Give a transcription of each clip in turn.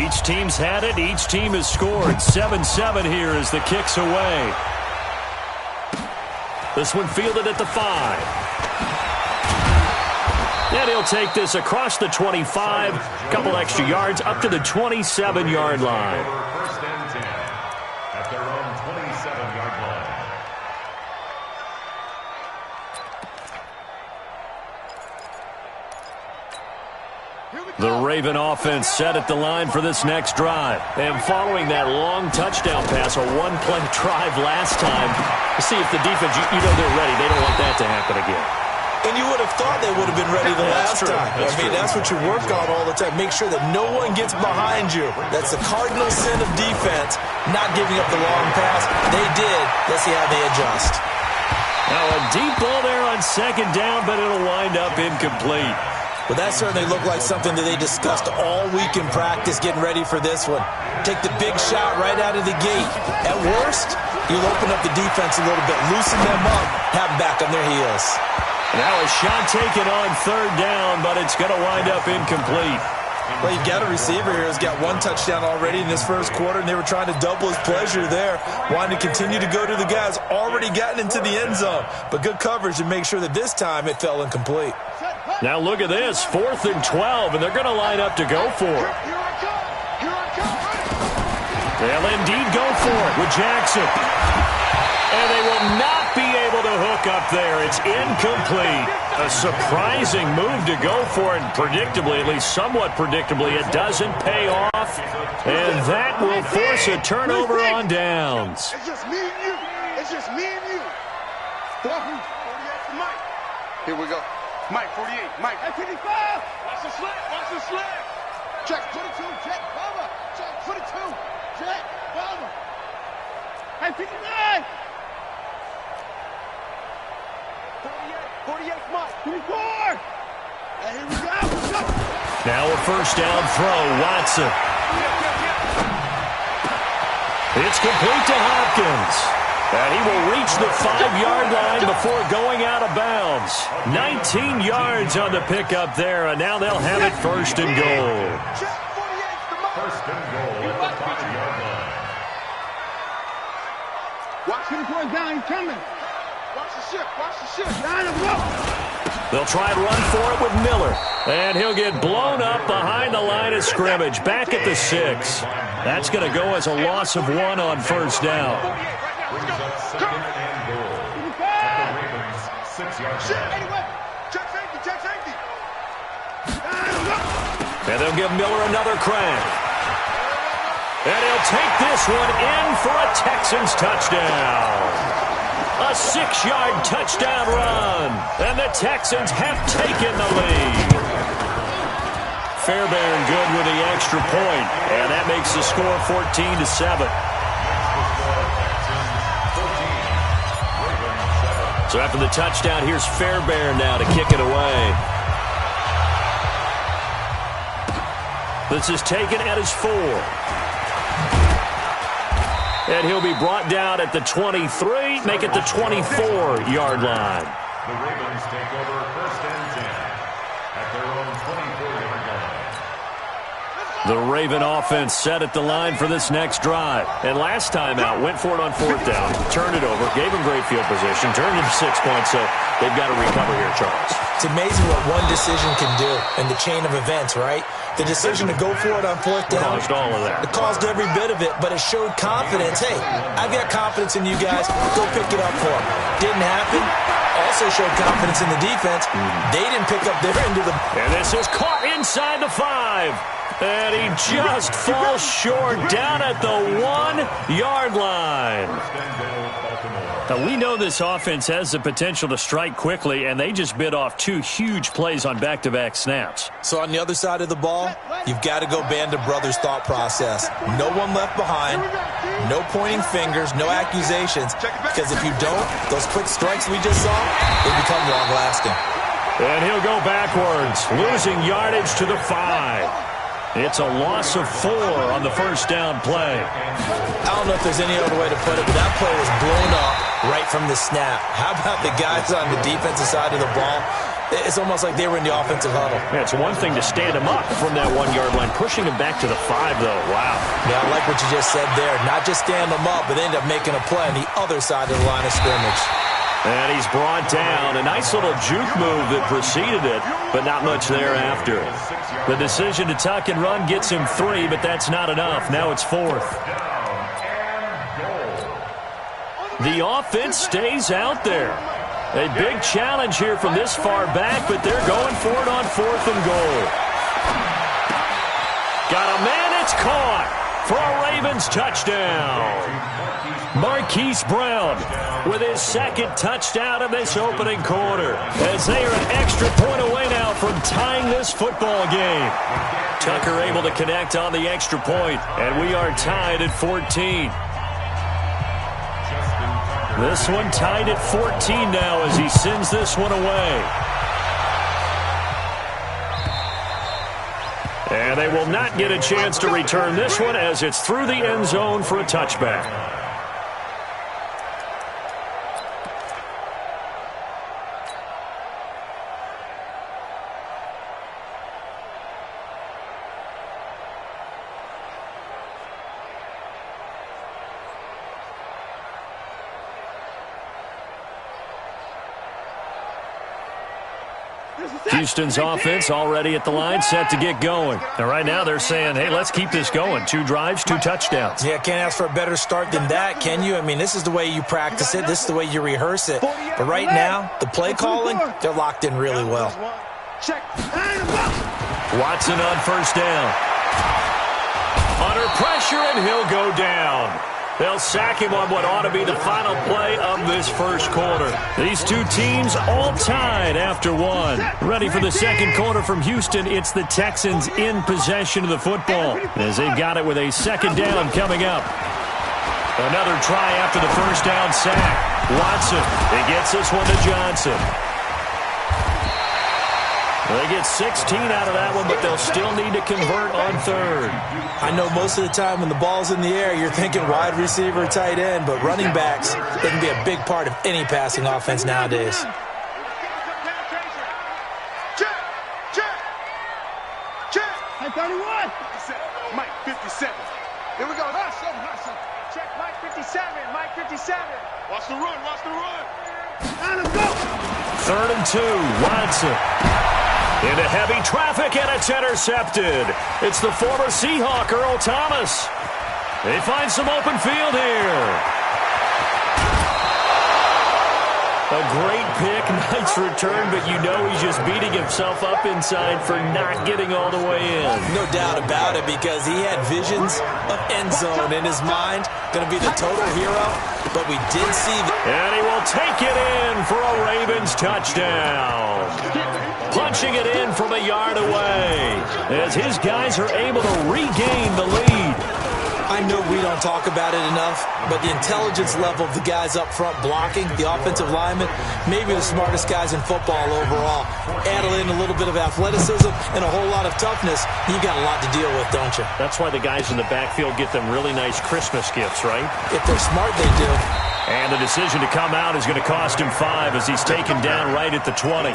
Each team's had it. Each team has scored. 7-7 here as the kick's away. This one fielded at the 5. And he'll take this across the 25. A couple extra yards up to the 27-yard line. First and 10 at their own 27-yard line. The Raven offense set at the line for this next drive. And following that long touchdown pass, a one-play drive last time, to see if the defense, you know they're ready. They don't want that to happen again. And you would have thought they would have been ready the last time. That's what you work on all the time. Make sure that no one gets behind you. That's the cardinal sin of defense, not giving up the long pass. They did. Let's see how they adjust. Now a deep ball there on second down, but it'll wind up incomplete. But that certainly looked like something that they discussed all week in practice, getting ready for this one. Take the big shot right out of the gate. At worst, you'll open up the defense a little bit, loosen them up, have them back on their heels. Now a shot taken on third down, but it's going to wind up incomplete. Well, you've got a receiver here who's got one touchdown already in this first quarter, and they were trying to double his pleasure there, wanting to continue to go to the guys already gotten into the end zone. But good coverage to make sure that this time it fell incomplete. Now look at this, 4th and 12, and they're going to line up to go for it. They'll indeed go for it with Jackson. And they will not be able to hook up there. It's incomplete. A surprising move to go for it. Predictably, at least somewhat predictably, it doesn't pay off. And that will force a turnover on downs. It's just me and you. It's just me and you. 48 to Mike. Here we go. Mike, 48. Mike. At 55. Watch the slant. Watch the slant. Check 22. Check. Bomber. Check 22. Check. Bomber. At 59. 48, Mike. 24. And here we go. Now a first down throw, Watson. It's complete to Hopkins. And he will reach the 5-yard line before going out of bounds. 19 yards on the pickup there, and now they'll have it first and goal. First and goal at the 5-yard line. Watch him going down. He's coming. Watch the ship. Watch the ship. Line him up. They'll try and run for it with Miller. And he'll get blown up behind the line of scrimmage, back at the 6. That's going to go as a loss of 1 on first down. Brings up second and goal at the Ravens' 6-yard line. Check safety. Check safety. And they'll give Miller another crack. And he'll take this one in for a Texans touchdown. A 6-yard touchdown run. And the Texans have taken the lead. Fairbairn good with the extra point. And that makes the score 14-7. So after the touchdown, here's Fairbairn now to kick it away. This is taken at his 4. And he'll be brought down at the 23, make it the 24-yard line. The Ravens take over first and 10 at their own 24-yard line. The Raven offense set at the line for this next drive. And last time out, went for it on 4th down, turned it over, gave him great field position, turned it to 6 points, so they've got to recover here, Charles. It's amazing what one decision can do in the chain of events, right? The decision to go for it on 4th down. Caused all of that. It caused every bit of it, but it showed confidence. Hey, I've got confidence in you guys. Go pick it up for them. Didn't happen. Also showed confidence in the defense. They didn't pick up their end of the... And this is caught inside the 5. And he just falls short down at the 1-yard line. Now, we know this offense has the potential to strike quickly, and they just bit off 2 huge plays on back-to-back snaps. So on the other side of the ball, you've got to go Band of Brothers thought process. No one left behind, no pointing fingers, no accusations, because if you don't, those quick strikes we just saw, they become long-lasting. And he'll go backwards, losing yardage to the 5. It's a loss of 4 on the first down play. I don't know if there's any other way to put it, but that play was blown up right from the snap. How about the guys on the defensive side of the ball? It's almost like they were in the offensive huddle. Yeah, it's one thing to stand them up from that 1-yard line. Pushing them back to the 5, though. Wow. Yeah, I like what you just said there. Not just stand them up, but end up making a play on the other side of the line of scrimmage. And he's brought down. A nice little juke move that preceded it, but not much thereafter. The decision to tuck and run gets him 3, but that's not enough. Now it's 4th. The offense stays out there. A big challenge here from this far back, but they're going for it on 4th and goal. Got a man, it's caught for a Ravens touchdown. Marquise Brown with his 2nd touchdown of this opening quarter, as they are an extra point away now from tying this football game. Tucker able to connect on the extra point, and we are tied at 14. This one tied at 14 now as he sends this one away. And they will not get a chance to return this one as it's through the end zone for a touchback. Houston's offense already at the line, set to get going. And right now they're saying, hey, let's keep this going. 2 drives, 2 touchdowns. Yeah, can't ask for a better start than that, can you? I mean, this is the way you practice it. This is the way you rehearse it. But right now, the play calling, they're locked in really well. Watson on 1st down. Under pressure, and he'll go down. They'll sack him on what ought to be the final play of this 1st quarter. These two teams all tied after 1. Ready for the 2nd quarter from Houston. It's the Texans in possession of the football as they've got it with a 2nd down coming up. Another try after the 1st down sack. Watson, he gets this one to Johnson. They get 16 out of that one, but they'll still need to convert on 3rd. I know most of the time when the ball's in the air, you're thinking wide receiver, tight end, but running backs, they can be a big part of any passing offense nowadays. Check. Hey, 31. Mike, 57. Here we go. Hustle. Check, Mike, 57. Mike, 57. Watch the run. Now let's go. 3rd and 2. Watson. Into heavy traffic, and it's intercepted. It's the former Seahawk, Earl Thomas. They find some open field here. A great pick, nice return, but you know he's just beating himself up inside for not getting all the way in. No doubt about it, because he had visions of end zone in his mind. Going to be the total hero, but we did see that. And he will take it in for a Ravens touchdown. Punching it in from a yard away as his guys are able to regain the lead. I know we don't talk about it enough, but the intelligence level of the guys up front blocking, the offensive linemen, maybe the smartest guys in football overall. Add in a little bit of athleticism and a whole lot of toughness, you got a lot to deal with, don't you? That's why the guys in the backfield get them really nice Christmas gifts, right? If they're smart, they do. And the decision to come out is going to cost him 5 as he's taken down right at the 20.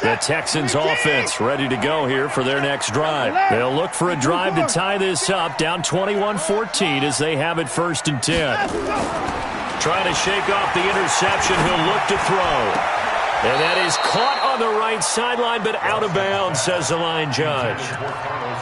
The Texans offense ready to go here for their next drive. They'll look for a drive to tie this up, down 21-14 as they have it 1st and 10. Trying to shake off the interception, he'll look to throw. And that is caught on the right sideline, but out of bounds, says the line judge.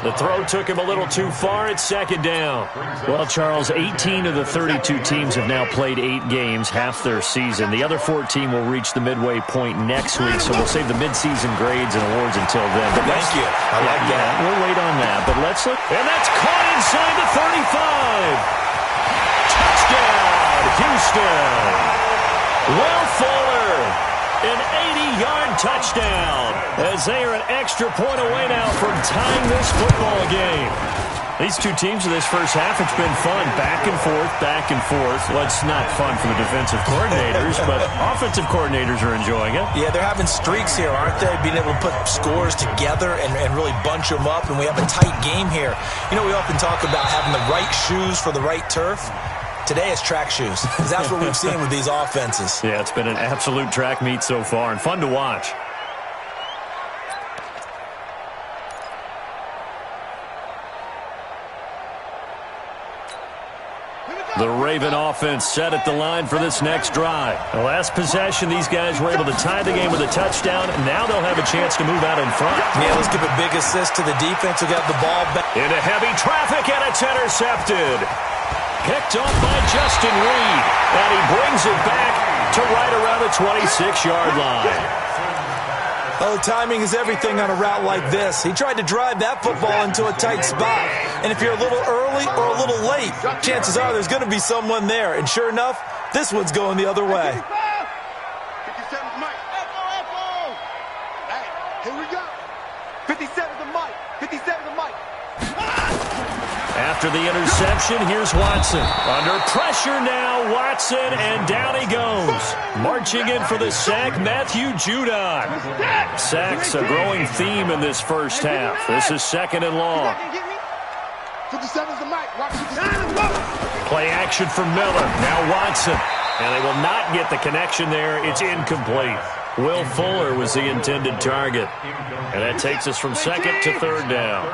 The throw took him a little too far. It's 2nd down. Well, Charles, 18 of the 32 teams have now played 8 games, half their season. The other 14 will reach the midway point next week, so we'll save the midseason grades and awards until then. But thank you. I like that. We'll wait on that, but let's look. And that's caught inside the 35. Touchdown, Houston. Will Fuller. An 80-yard touchdown as they are an extra point away now from tying this football game. These two teams in this first half, it's been fun. Back and forth, back and forth. Well, it's not fun for the defensive coordinators, but offensive coordinators are enjoying it. Yeah, they're having streaks here, aren't they? Being able to put scores together and really bunch them up, and we have a tight game here. You know, we often talk about having the right shoes for the right turf. Today it's track shoes, because that's what we've seen with these offenses. Yeah, it's been an absolute track meet so far, and fun to watch. The Raven offense set at the line for this next drive. The last possession, these guys were able to tie the game with a touchdown. Now they'll have a chance to move out in front. Yeah, let's give a big assist to the defense who got the ball back. Into heavy traffic, and it's intercepted. Picked off by Justin Reed, and he brings it back to right around the 26-yard line. Oh, timing is everything on a route like this. He tried to drive that football into a tight spot. And if you're a little early or a little late, chances are there's going to be someone there. And sure enough, this one's going the other way. 57's Mike. Hey, here we go. 57's the Mike. 57's the Mike. After the interception, here's Watson. Under pressure now, Watson, and down he goes. Marching in for the sack, Matthew Judon. Sacks a growing theme in this first half. This is 2nd and long. 57's the Mike. Play action for Miller. Now Watson. And they will not get the connection there. It's incomplete. Will Fuller was the intended target. And that takes us from 2nd to 3rd down.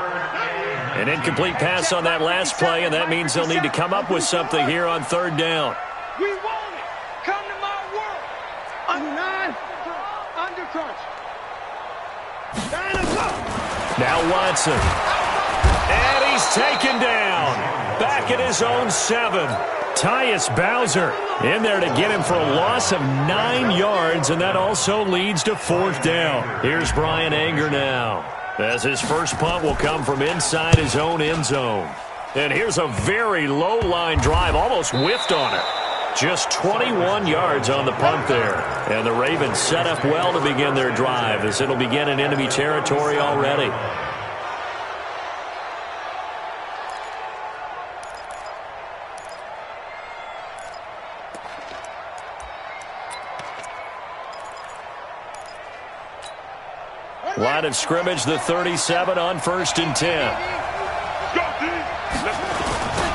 An incomplete pass on that last play, and that means they'll need to come up with something here on 3rd down. We want it. Come to my world. Under 9. Under crunch. Now Watson. And he's taken down. Back at his own 7. Tyus Bowser in there to get him for a loss of 9 yards, and that also leads to 4th down. Here's Brian Anger now, as his first punt will come from inside his own end zone. And here's a very low-line drive, almost whiffed on it. Just 21 yards on the punt there. And the Ravens set up well to begin their drive, as it'll begin in enemy territory already. Line of scrimmage, the 37 on 1st and 10.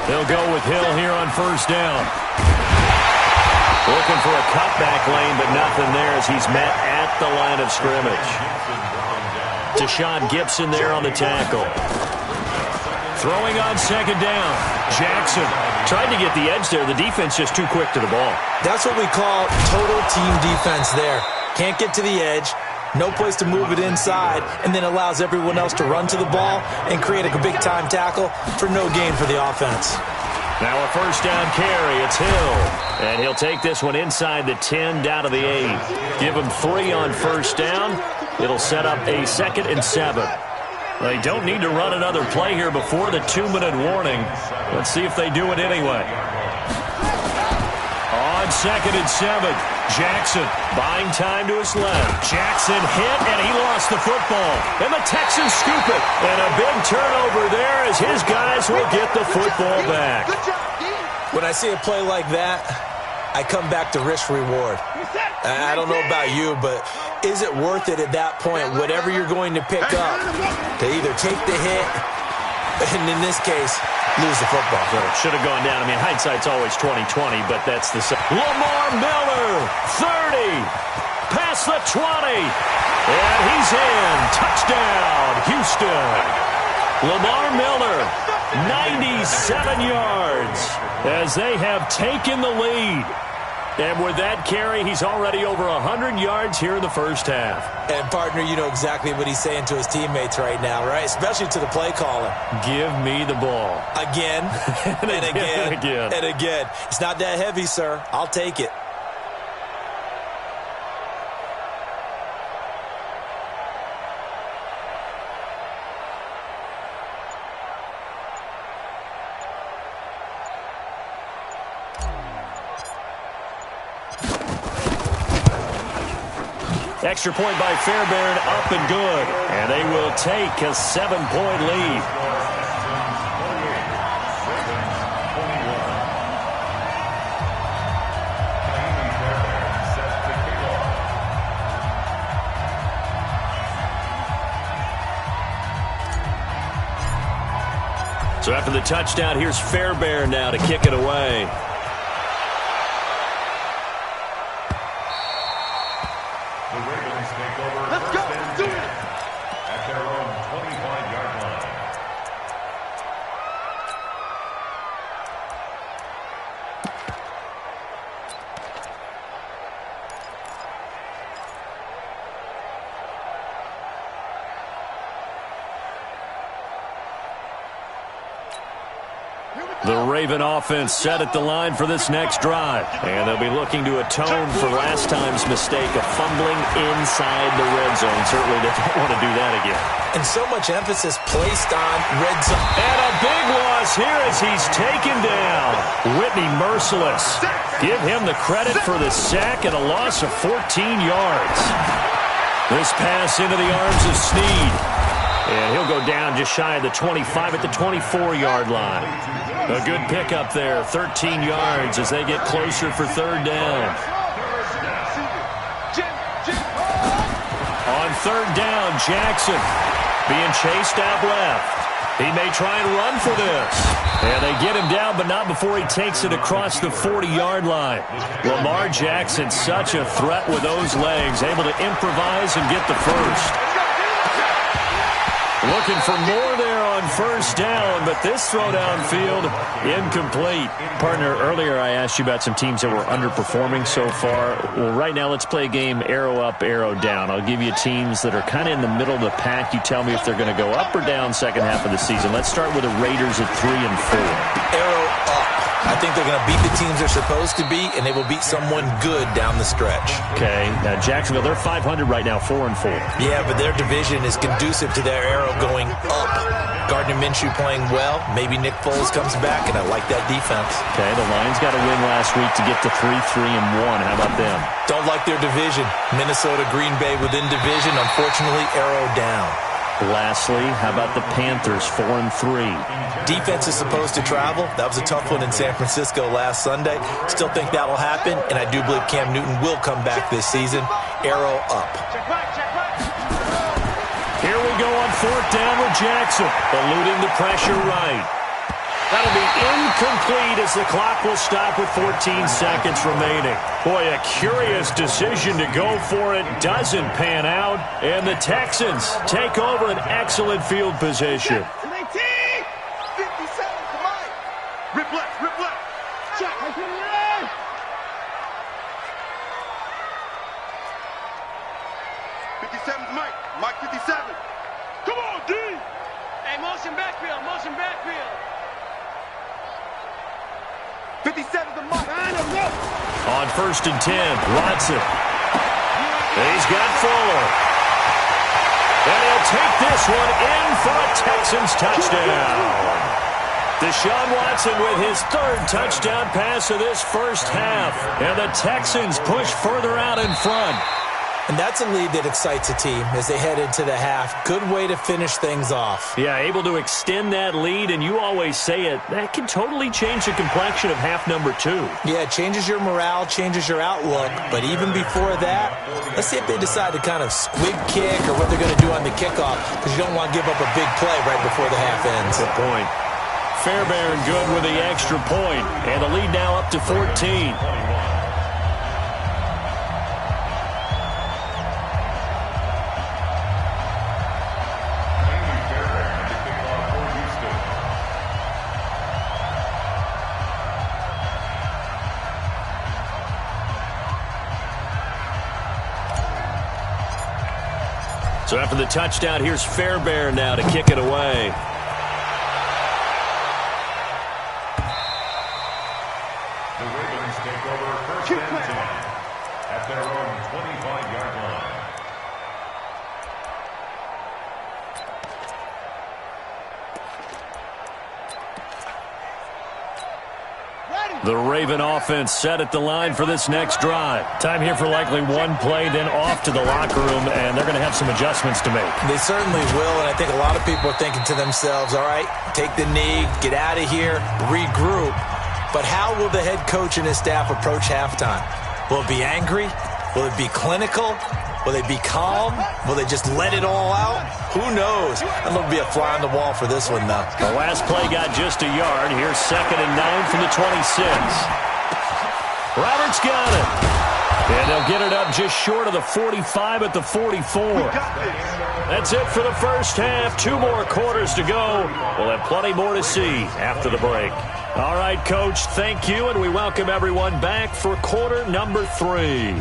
They'll go with Hill here on 1st down. Looking for a cutback lane, but nothing there as he's met at the line of scrimmage. Deshaun Gibson there on the tackle. Throwing on 2nd down. Jackson tried to get the edge there. The defense just too quick to the ball. That's what we call total team defense there. Can't get to the edge. No place to move it inside, and then allows everyone else to run to the ball and create a big-time tackle for no gain for the offense. Now a 1st down carry. It's Hill. And he'll take this one inside the 10 down to the 8. Give him 3 on 1st down. It'll set up a 2nd and 7. They don't need to run another play here before the 2-minute warning. Let's see if they do it anyway. On 2nd and 7, Jackson buying time to his left. Jackson hit, and he lost the football. And the Texans scoop it. And a big turnover there as his guys will get the football back. When I see a play like that, I come back to risk-reward. I don't know about you, but is it worth it at that point, whatever you're going to pick up, to either take the hit, and in this case, lose the football? So it should have gone down. I mean, hindsight's always 20/20, but that's the same. Lamar Miller, 30, past the 20, and he's in. Touchdown, Houston. Lamar Miller, 97 yards, as they have taken the lead. And with that carry, he's already over 100 yards here in the first half. And, partner, you know exactly what he's saying to his teammates right now, right? Especially to the play caller. Give me the ball. Again, and again, and again. and again. It's not that heavy, sir. I'll take it. Extra point by Fairbairn, up and good. And they will take a 7-point lead. So after the touchdown, here's Fairbairn now to kick it away. The Ravens take over. Let's go. Let's do it. At their own 25-yard line. The Raven offense set at the line for this next drive. And they'll be looking to atone for last time's mistake of fumbling inside the red zone. Certainly they don't want to do that again. And so much emphasis placed on red zone. And a big loss here as he's taken down. Whitney merciless. Give him the credit for the sack and a loss of 14 yards. This pass into the arms of Snead. And he'll go down just shy of the 25 at the 24-yard line. A good pickup there, 13 yards as they get closer for third down. On third down, Jackson being chased out left. He may try and run for this. And they get him down, but not before he takes it across the 40-yard line. Lamar Jackson, such a threat with those legs, able to improvise and get the first. Looking for more there on first down, but this throw downfield incomplete. Partner, earlier I asked you about some teams that were underperforming so far. Well, right now let's play a game arrow up, arrow down. I'll give you teams that are kind of in the middle of the pack. You tell me if they're going to go up or down second half of the season. Let's start with the Raiders at 3 and 4. Arrow up. I think they're going to beat the teams they're supposed to beat, and they will beat someone good down the stretch. Okay. Now, Jacksonville, they're 500 right now, 4 and 4. Yeah, but their division is conducive to their arrow going up. Gardner Minshew playing well. Maybe Nick Foles comes back, and I like that defense. Okay, the Lions got a win last week to get to 3-3 and 1. How about them? Don't like their division. Minnesota, Green Bay within division. Unfortunately, arrow down. Lastly, how about the Panthers, 4 and 3? Defense is supposed to travel. That was a tough one in San Francisco last Sunday. Still think that'll happen, and I do believe Cam Newton will come back this season. Arrow up. Here we go on fourth down with Jackson, eluding the pressure right. That'll be incomplete as the clock will stop with 14 seconds remaining. Boy, a curious decision to go for it. Doesn't pan out. And the Texans take over an excellent field position. 57 to Mike. Rip left, rip left. Check. 57 to Mike. Mike 57. Come on, D. Hey, motion backfield, motion backfield. 57 to Mike. On first and 10, Watson. He's got Fuller. And he'll take this one in for a Texans touchdown. Deshaun Watson with his third touchdown pass of this first half. And the Texans push further out in front. And that's a lead that excites a team as they head into the half. Good way to finish things off. Yeah, able to extend that lead, and you always say it, that can totally change the complexion of half number 2. Yeah, it changes your morale, changes your outlook. But even before that, let's see if they decide to kind of squib kick or what they're going to do on the kickoff, because you don't want to give up a big play right before the half ends. Good point. Fairbairn good with the extra point, and the lead now up to 14. So after the touchdown, here's Fairbairn now to kick it away. The Ravens take over first and 10 at their own 25-yard line. The Raven offense set at the line for this next drive. Time here for likely one play, then off to the locker room, and they're going to have some adjustments to make. They certainly will, and I think a lot of people are thinking to themselves, all right, take the knee, get out of here, regroup. But how will the head coach and his staff approach halftime? Will it be angry? Will it be clinical? Will they be calm? Will they just let it all out? Who knows? I'd love to be a fly on the wall for this one, though. The last play got just a yard. Here's 2nd and 9 from the 26. Roberts got it. And they'll get it up just short of the 45 at the 44. That's it for the first half. 2 more quarters to go. We'll have plenty more to see after the break. All right, Coach, thank you, and we welcome everyone back for quarter number 3.